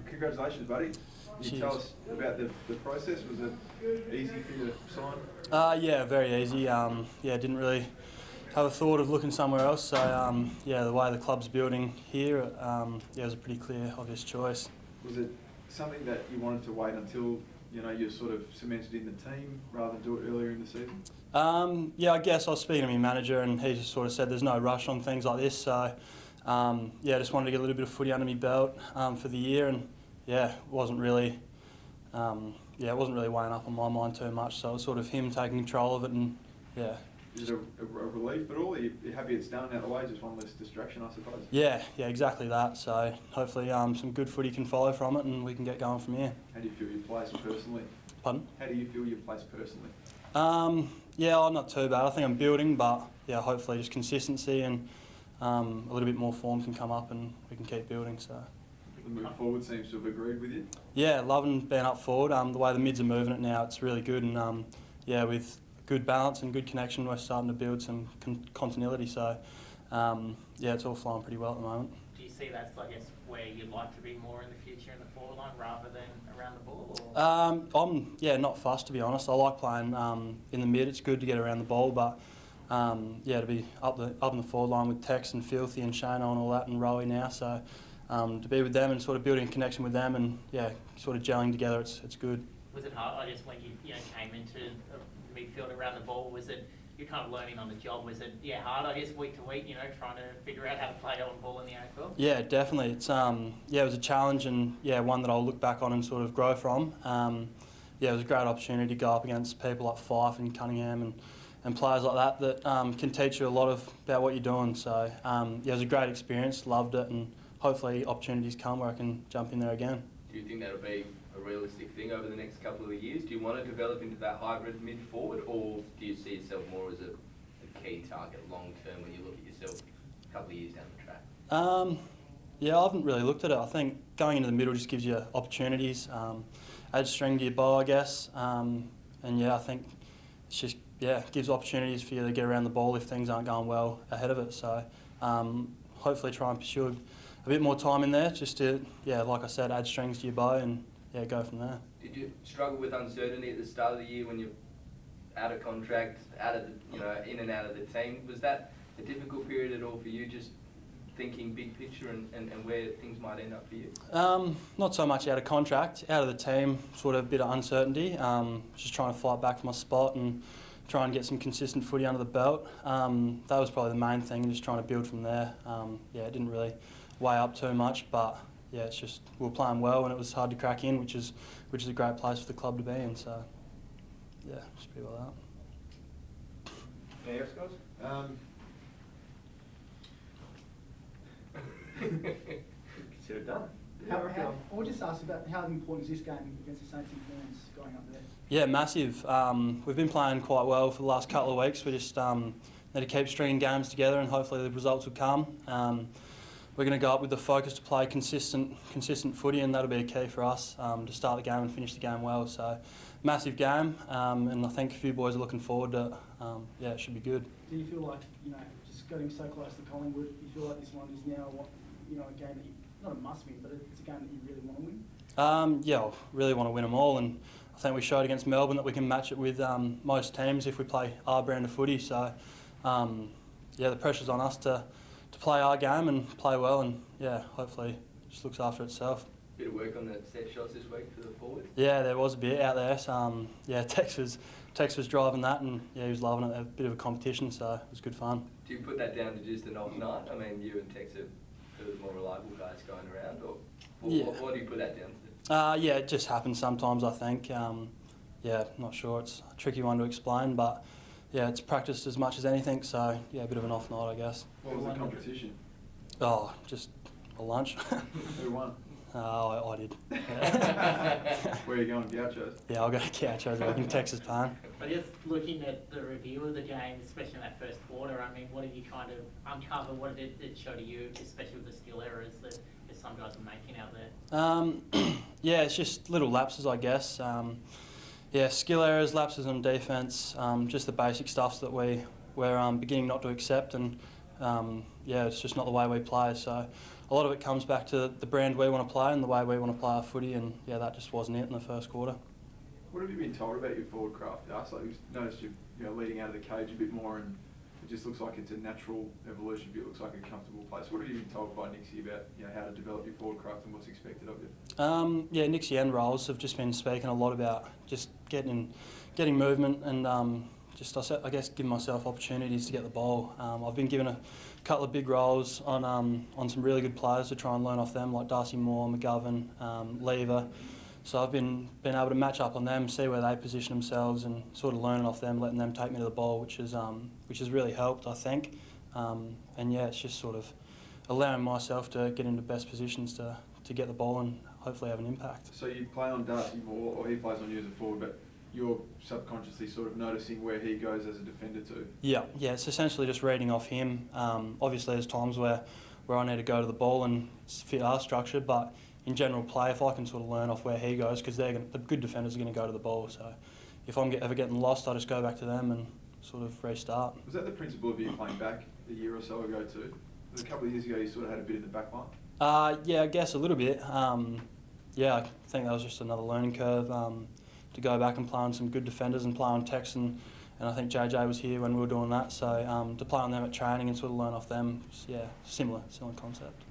Congratulations, buddy. Can you Cheers. tell us about the process? Was it easy for you to sign? Yeah, very easy. Didn't really have a thought of looking somewhere else. So the way the club's building here, it was a pretty clear, obvious choice. Was it something that you wanted to wait until you're sort of cemented in the team rather than do it earlier in the season? I guess I was speaking to my manager and he just sort of said there's no rush on things like this. So I just wanted to get a little bit of footy under my belt for the year, and it wasn't really weighing up on my mind too much. So it was sort of him taking control of it, and Is it a relief at all? Are you happy it's done out of the way? Just one less distraction, I suppose. Yeah, exactly that. So hopefully some good footy can follow from it, and we can get going from here. How do you feel your place personally? Pardon? How do you feel your place personally? Not too bad. I think I'm building, but hopefully just consistency and a little bit more form can come up, and we can keep building. So. The move forward seems to have agreed with you. Yeah, loving being up forward. The way the mids are moving it now, it's really good, and with good balance and good connection, we're starting to build some continuity. So it's all flowing pretty well at the moment. Do you see that's, I guess, where you'd like to be more in the future in the forward line rather than around the ball? Or? I'm not fussed, to be honest. I like playing in the mid. It's good to get around the ball, but to be up in the forward line with Tex and Filthy and Shano and all that, and Rowie now. So to be with them and sort of building a connection with them and sort of gelling together, it's good. Was it hard, I guess, when you came into midfield around the ball? Was it, you're kind of learning on the job, was it hard, I guess, week to week, trying to figure out how to play on ball in the AFL? Yeah, definitely. It's it was a challenge, and one that I'll look back on and sort of grow from. It was a great opportunity to go up against people like Fife and Cunningham and players like that can teach you a lot about what you're doing. So it was a great experience, loved it, and hopefully opportunities come where I can jump in there again. Do you think that'll be a realistic thing over the next couple of years? Do you want to develop into that hybrid mid-forward, or do you see yourself more as a key target long-term when you look at yourself a couple of years down the track? I haven't really looked at it. I think going into the middle just gives you opportunities, adds string to your bow, I guess. I think it's just, gives opportunities for you to get around the ball if things aren't going well ahead of it. So hopefully try and pursue a bit more time in there just to, like I said, add strings to your bow and go from there. Did you struggle with uncertainty at the start of the year when you're out of contract, out of the, in and out of the team? Was that a difficult period at all for you, just thinking big picture and where things might end up for you? Not so much out of contract, out of the team, sort of a bit of uncertainty. Just trying to fight back for my spot and try and get some consistent footy under the belt. That was probably the main thing, and just trying to build from there. It didn't really weigh up too much, but it's just we were playing well and it was hard to crack in, which is a great place for the club to be in. So just be like that. Anything else, guys? Consider it done. I'll just ask about how important is this game against the Saints and Ferns going up there? Massive. We've been playing quite well for the last couple of weeks. We just need to keep stringing games together, and hopefully the results will come. We're going to go up with the focus to play consistent footy, and that'll be a key for us to start the game and finish the game well. So, massive game, and I think a few boys are looking forward to it. It should be good. Do you feel like, just getting so close to Collingwood, do you feel like this one is now a game that you, not a must win, but it's a game that you really want to win? I really want to win them all, and I think we showed against Melbourne that we can match it with most teams if we play our brand of footy. So, the pressure's on us to play our game and play well, and hopefully it just looks after itself. Bit of work on the set shots this week for the forwards? Yeah, there was a bit out there. So, Tex was driving that, and he was loving it. A bit of a competition, so it was good fun. Do you put that down to just an off night? I mean, you and Tex are the more reliable guys going around, or what do you put that down to? It just happens sometimes, I think. Not sure. It's a tricky one to explain, but it's practiced as much as anything, so a bit of an off night, I guess. What was the competition? Oh, just a lunch. Who won? I did. Where are you going, Gauchos? Yeah, I'll go to Gauchos. I think Texas Pan. I guess looking at the review of the game, especially in that first quarter, I mean, what did you kind of uncover? What did it show to you, especially with the skill errors that some guys are making out there? It's just little lapses, I guess. Skill errors, lapses on defence, just the basic stuff that we're beginning not to accept, and it's just not the way we play. So a lot of it comes back to the brand we want to play and the way we want to play our footy, and yeah, that just wasn't it in the first quarter. What have you been told about your forward craft? Like we've noticed you leading out of the cage a bit more, and it just looks like it's a natural evolution. It looks like a comfortable place. What have you been told by Nixie about how to develop your forward craft and what's expected of you? Yeah, Nixie and Rolls have just been speaking a lot about just getting movement and I guess giving myself opportunities to get the ball. I've been given a couple of big roles on some really good players to try and learn off them, like Darcy Moore, McGovern, Lever. So I've been able to match up on them, see where they position themselves, and sort of learning off them, letting them take me to the ball, which has really helped, I think. And yeah, it's just sort of allowing myself to get into best positions to get the ball and hopefully have an impact. So you play on Darcy Moore, or he plays on you as a forward, but you're subconsciously sort of noticing where he goes as a defender too? Yeah, it's essentially just reading off him. Obviously there's times where I need to go to the ball and fit our structure, but in general play, if I can sort of learn off where he goes, because the good defenders are going to go to the ball, so if I'm ever getting lost, I just go back to them and sort of restart. Was that the principle of you playing back a year or so ago too? A couple of years ago you sort of had a bit in the back line? Yeah, I guess a little bit. Yeah, I think that was just another learning curve to go back and play on some good defenders and play on Texan, and I think JJ was here when we were doing that, so to play on them at training and sort of learn off them, yeah, similar concept.